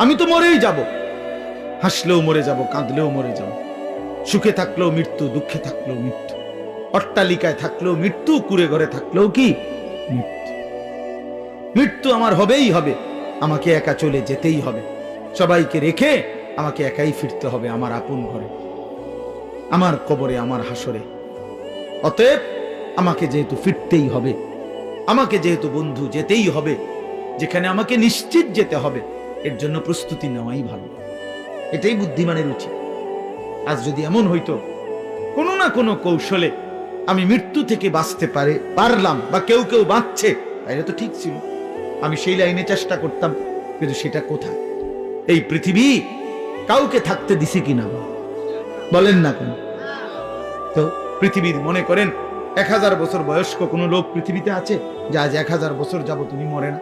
আমি তো মরেই যাব, হাসলেও মরে যাব, কাঁদলেও মরে যাব, সুখে থাকলেও মৃত্যু, দুঃখে থাকলেও মৃত্যু, অট্টালিকায় থাকলেও মৃত্যু, কুড়ে ঘরে থাকলেও কি মৃত্যু। মৃত্যু আমার হবেই হবে, আমাকে একা চলে যেতেই হবে, সবাইকে রেখে আমাকে একাই ফিরতে হবে আমার আপন ঘরে, আমার কবরে, আমার হাসরে। অতএব আমাকে যেহেতু ফিরতেই হবে, আমাকে যেহেতু বন্ধু যেতেই হবে, যেখানে আমাকে নিশ্চিত যেতে হবে, এর জন্য প্রস্তুতি নেওয়াই ভালো। এটাই বুদ্ধিমানের উচিত। আজ যদি এমন হইতো কোনো না কোনো কৌশলে আমি মৃত্যু থেকে বাঁচতে পারলাম, বা কেউ কেউ বাঁচছে, তাইলে তো ঠিক ছিল, আমি সেই লাইনে চেষ্টা করতাম। কিন্তু সেটা কোথায়? এই পৃথিবী কাউকে থাকতে দিছে কিনা বলেন না কেন? তো পৃথিবীর মনে করেন 1000 বছর বয়স্ক কোন লোক পৃথিবীতে আছে যে আজ 1000 বছর যাবত উনি মরে না?